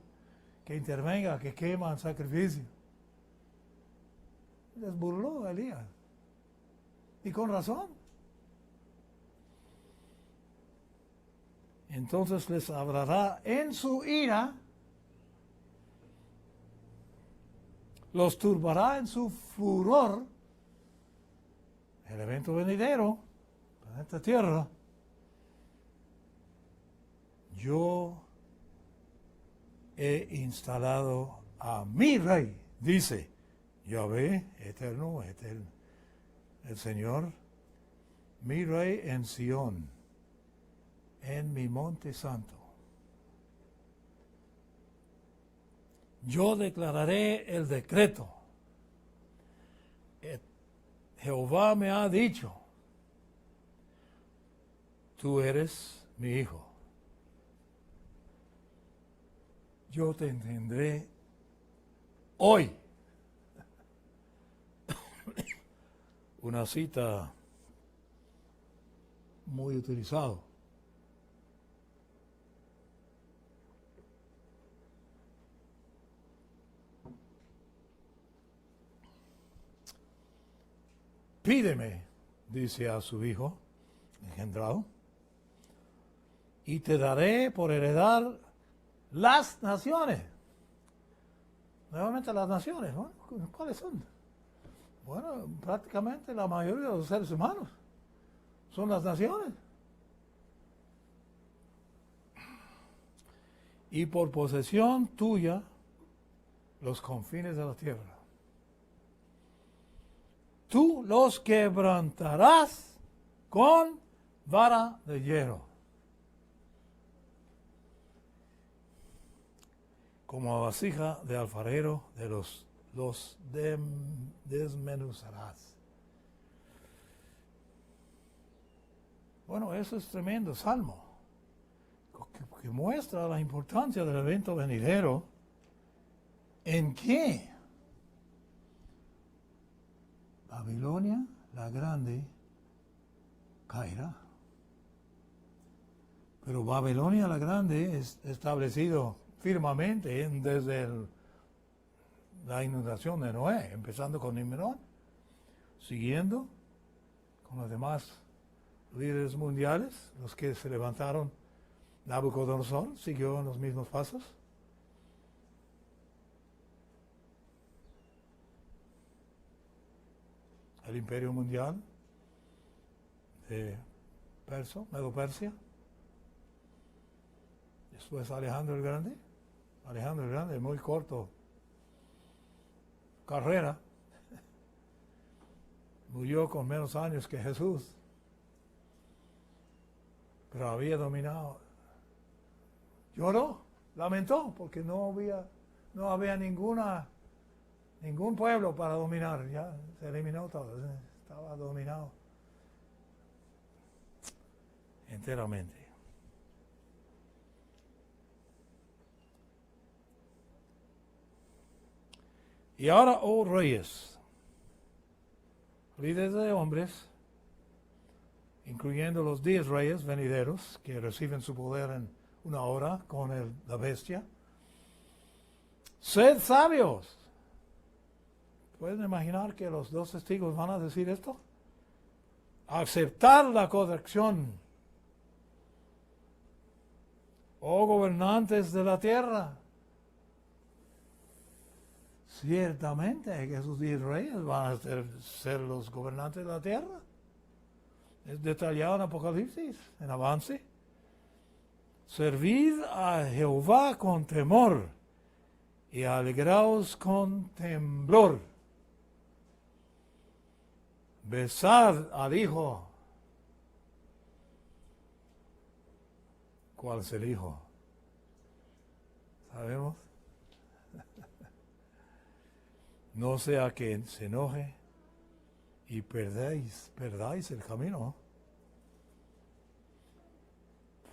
que intervenga, que quema el sacrificio. Les burló a Elías. Y con razón. Entonces les hablará en su ira, los turbará en su furor, el evento venidero en esta tierra. Yo he instalado a mi rey, dice Yahvé, eterno, el Señor, mi rey en Sión, en mi monte santo. Yo declararé el decreto. Jehová me ha dicho, tú eres mi hijo. Yo te engendré hoy. Una cita muy utilizada. Pídeme, dice a su hijo engendrado, y te daré por heredar las naciones. Nuevamente las naciones, ¿no? ¿Cuáles son? Bueno, prácticamente la mayoría de los seres humanos son las naciones. Y por posesión tuya, los confines de la tierra. Tú los quebrantarás con vara de hierro. Como a vasija de alfarero los desmenuzarás. Bueno, eso es tremendo salmo, que muestra la importancia del evento venidero. ¿En qué? Babilonia la Grande caerá. Pero Babilonia la Grande es establecido firmemente desde la inundación de Noé, empezando con Nimrod, siguiendo con los demás líderes mundiales, los que se levantaron. Nabucodonosor siguió en los mismos pasos. El imperio mundial de Medo-Persia. Después Alejandro el Grande. Alejandro el Grande, muy corto carrera. Murió con menos años que Jesús. Pero había dominado. Lloró, lamentó, porque no había ningún pueblo para dominar. Ya se eliminó todo. Estaba dominado enteramente. Y ahora, oh reyes, líderes de hombres, incluyendo los 10 reyes venideros que reciben su poder en una hora con la bestia, sed sabios. ¿Pueden imaginar que los 2 testigos van a decir esto? Aceptar la corrección. Oh gobernantes de la tierra. Ciertamente que esos 10 reyes van a ser los gobernantes de la tierra. Es detallado en Apocalipsis, en avance. Servid a Jehová con temor y alegraos con temblor. Besad al Hijo. ¿Cuál es el Hijo? ¿Sabemos? No sea que se enoje y perdáis el camino.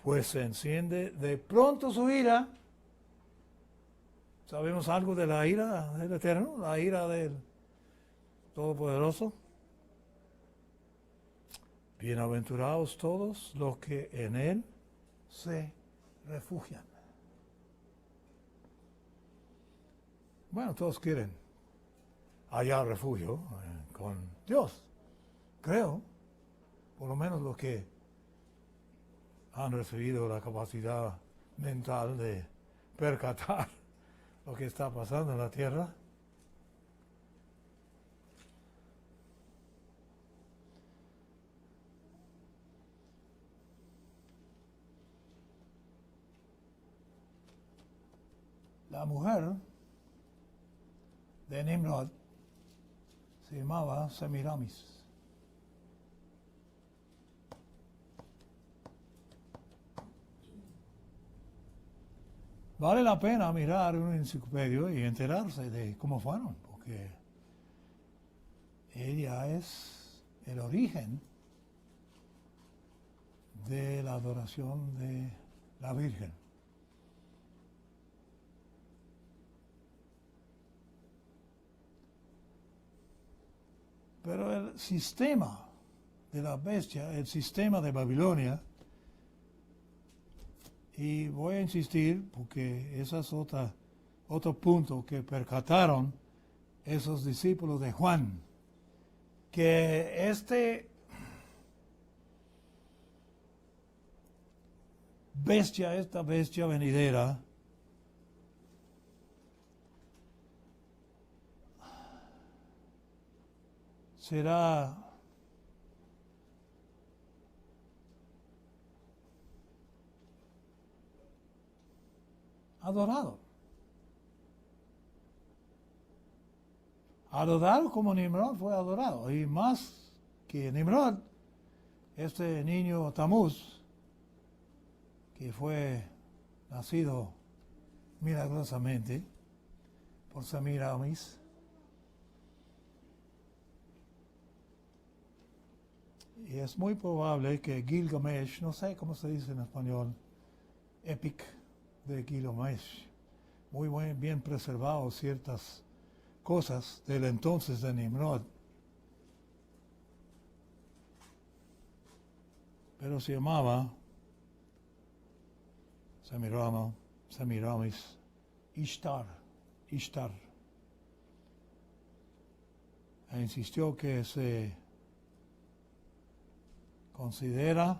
Pues se enciende de pronto su ira. ¿Sabemos algo de la ira del Eterno? La ira del Todopoderoso. Bienaventurados todos los que en Él se refugian. Bueno, todos quieren hallar refugio con Dios, creo, por lo menos los que han recibido la capacidad mental de percatar lo que está pasando en la tierra. La mujer de Nimrod se llamaba Semiramis. Vale la pena mirar un enciclopedio y enterarse de cómo fueron, porque ella es el origen de la adoración de la Virgen. Pero el sistema de la bestia, el sistema de Babilonia, y voy a insistir porque ese es otro punto que percataron esos discípulos de Juan, que esta bestia venidera, será adorado. Adorado como Nimrod fue adorado. Y más que Nimrod, este niño Tamuz, que fue nacido milagrosamente por Semiramis, y es muy probable que Gilgamesh, no sé cómo se dice en español, Epic de Gilgamesh, muy bien preservado ciertas cosas del entonces de Nimrod, pero se llamaba Semiramis Ishtar. E insistió que se considera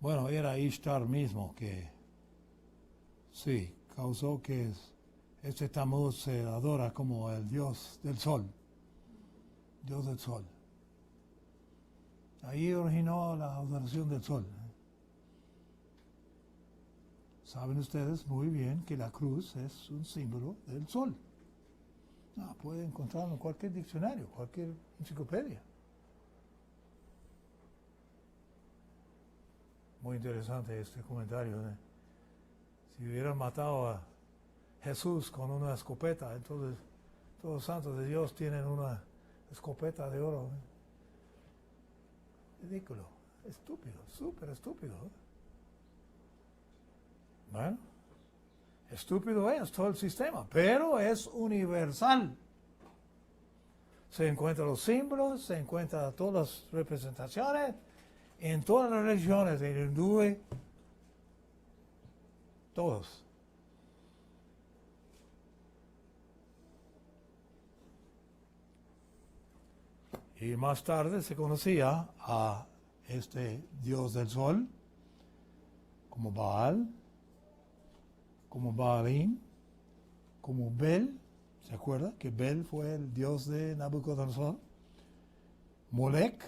bueno, era Ishtar mismo que sí, causó que este Tamuz se adora como el dios del sol. Dios del sol. Ahí originó la adoración del sol. Saben ustedes muy bien que la cruz es un símbolo del sol. Puede encontrarlo en cualquier diccionario, cualquier enciclopedia. Muy interesante este comentario. Si hubieran matado a Jesús con una escopeta, entonces todos los santos de Dios tienen una escopeta de oro. Ridículo, estúpido, súper estúpido. Bueno, estúpido es todo el sistema, pero es universal. Se encuentran los símbolos, se encuentran todas las representaciones en todas las religiones, en el hindú, todos. Y más tarde se conocía a este dios del sol como Baal, como Baalim, como Bel. ¿Se acuerda que Bel fue el dios de Nabucodonosor? Molec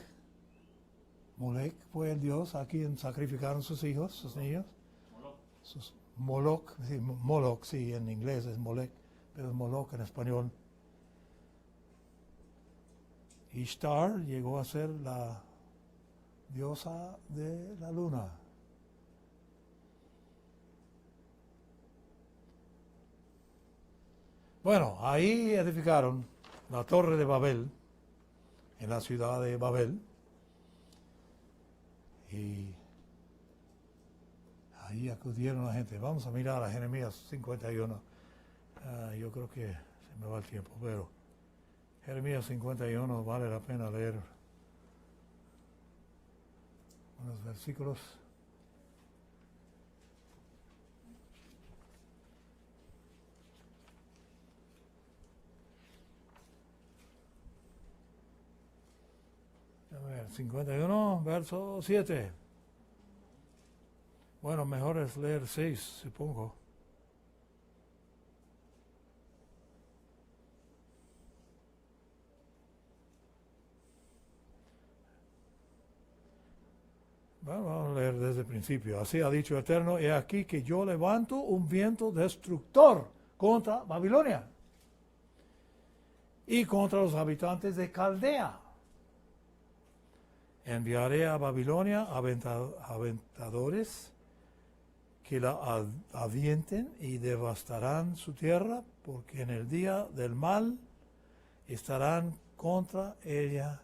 fue el dios a quien sacrificaron sus hijos, sus niños. Moloch, sí, en inglés es Molec, pero es Moloch en español. Ishtar llegó a ser la diosa de la luna. Bueno, ahí edificaron la Torre de Babel, en la ciudad de Babel, Y ahí acudieron la gente. Vamos a mirar a Jeremías 51. Yo creo que se me va el tiempo, pero Jeremías 51 vale la pena leer unos versículos. A ver, 51, verso 7. Bueno, mejor es leer 6, supongo. Bueno, vamos a leer desde el principio. Así ha dicho el Eterno, he aquí que yo levanto un viento destructor contra Babilonia y contra los habitantes de Caldea. Enviaré a Babilonia aventadores que la avienten y devastarán su tierra, porque en el día del mal estarán contra ella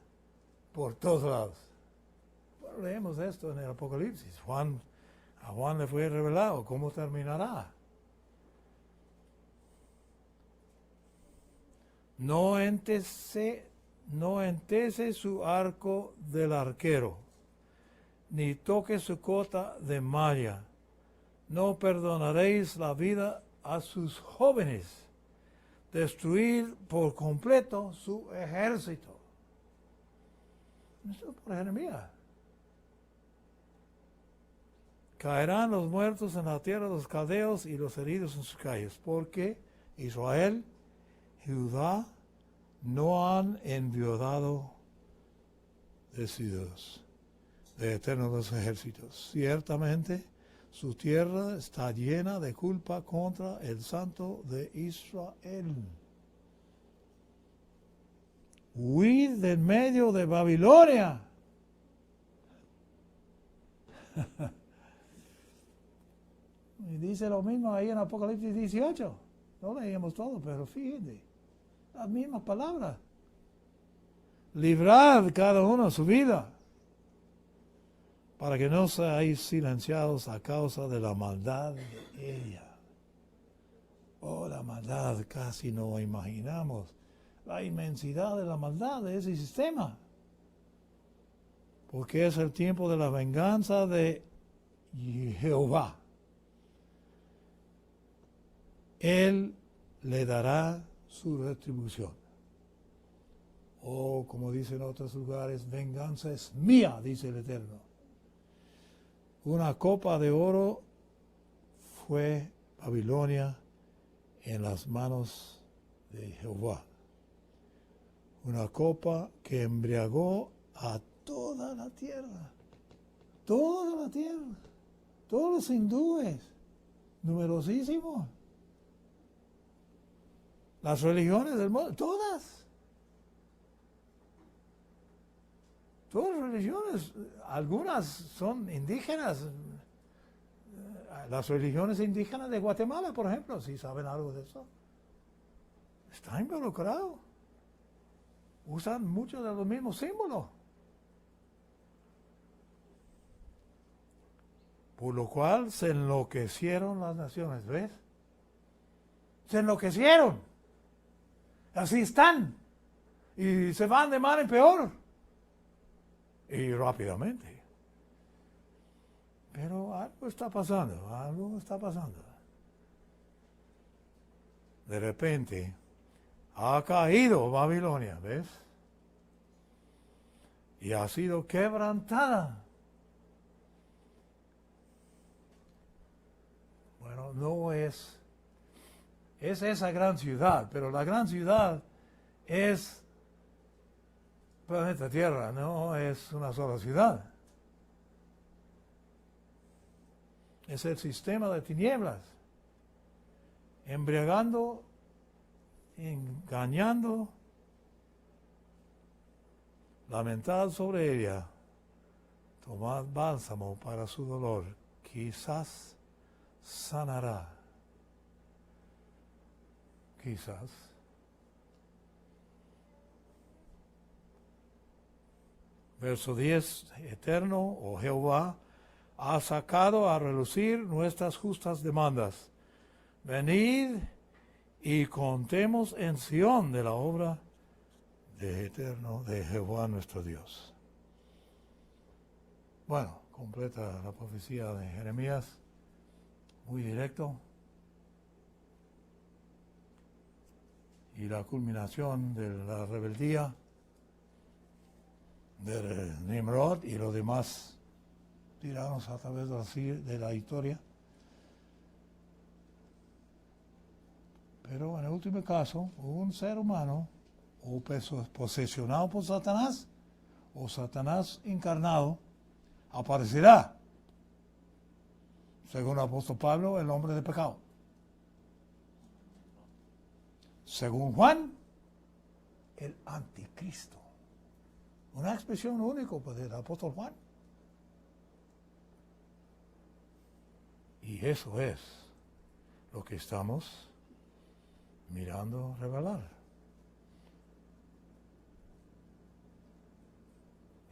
por todos lados. Bueno, leemos esto en el Apocalipsis. A Juan le fue revelado cómo terminará. No entese su arco del arquero, ni toque su cota de malla. No perdonaréis la vida a sus jóvenes. Destruir por completo su ejército. Esto es por Jeremías. Caerán los muertos en la tierra de los caldeos y los heridos en sus calles, porque Israel, Judá, no han enviudado de su Dios, de Eterno de los ejércitos. Ciertamente, su tierra está llena de culpa contra el Santo de Israel. Huid del medio de Babilonia. Y dice lo mismo ahí en Apocalipsis 18. No leíamos todo, pero fíjense. Las mismas palabras. Librad cada uno su vida, para que no seáis silenciados a causa de la maldad de ella. Oh, la maldad, casi no imaginamos la inmensidad de la maldad de ese sistema. Porque es el tiempo de la venganza de Jehová. Él le dará su retribución. O como dicen en otros lugares, venganza es mía, dice el Eterno. Una copa de oro fue Babilonia en las manos de Jehová. Una copa que embriagó a toda la tierra. Toda la tierra. Todos los hindúes. Numerosísimos. Las religiones del mundo, todas. Todas las religiones, algunas son indígenas. Las religiones indígenas de Guatemala, por ejemplo, si saben algo de eso, está involucrado. Usan muchos de los mismos símbolos. Por lo cual se enloquecieron las naciones, ¿ves? Se enloquecieron. Así están. Y se van de mal en peor. Y rápidamente. Pero algo está pasando, algo está pasando. De repente, ha caído Babilonia, ¿ves? Y ha sido quebrantada. Bueno, no es esa gran ciudad, pero la gran ciudad es planeta Tierra, no es una sola ciudad. Es el sistema de tinieblas, embriagando, engañando, lamentad sobre ella, tomad bálsamo para su dolor, quizás sanará, quizás. Verso 10, eterno, oh Jehová, ha sacado a relucir nuestras justas demandas. Venid y contemos en Sión de la obra de eterno de Jehová nuestro Dios. Bueno, completa la profecía de Jeremías, muy directo. Y la culminación de la rebeldía de Nimrod y los demás tiranos a través de la historia. Pero en el último caso, un ser humano, o posesionado por Satanás, o Satanás encarnado, aparecerá, según el apóstol Pablo, el hombre de pecado. Según Juan, el anticristo. Una expresión única del apóstol Juan. Y eso es lo que estamos mirando revelar.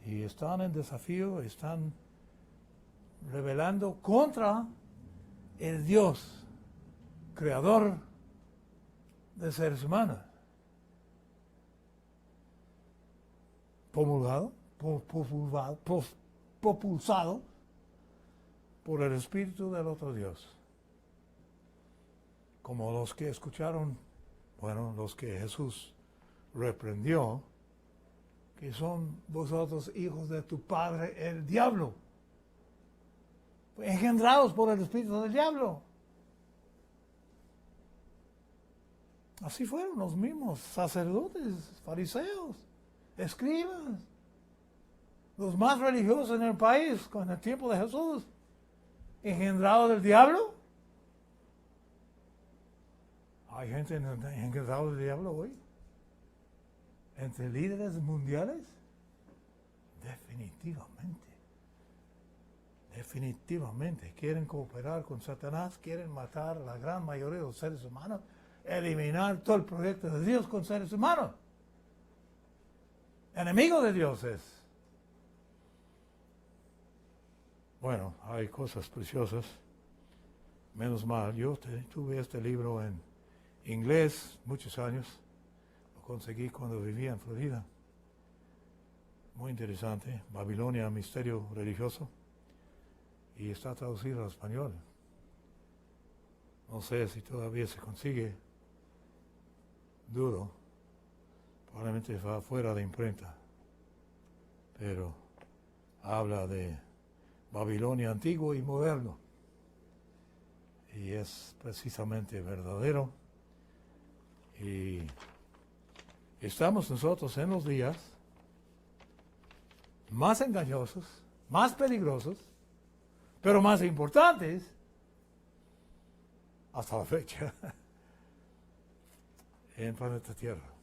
Y están en desafío, están rebelando contra el Dios, creador de seres humanos. Propulsado por el espíritu del otro Dios. Como los que escucharon, los que Jesús reprendió, que son vosotros hijos de tu padre el diablo, engendrados por el espíritu del diablo. Así fueron los mismos sacerdotes, fariseos, escribas, los más religiosos en el país con el tiempo de Jesús, engendrados del diablo. Hay gente engendrada del diablo hoy, entre líderes mundiales. Definitivamente quieren cooperar con Satanás, quieren matar a la gran mayoría de los seres humanos, eliminar todo el proyecto de Dios con seres humanos. Enemigo de Dios es. Bueno, hay cosas preciosas. Menos mal, yo tuve este libro en inglés muchos años. Lo conseguí cuando vivía en Florida. Muy interesante. Babilonia, misterio religioso. Y está traducido al español. No sé si todavía se consigue. Dudo. Probablemente va fuera de imprenta. Pero habla de Babilonia antiguo y moderno. Y es precisamente verdadero. Y estamos nosotros en los días más engañosos, más peligrosos, pero más importantes hasta la fecha en planeta Tierra.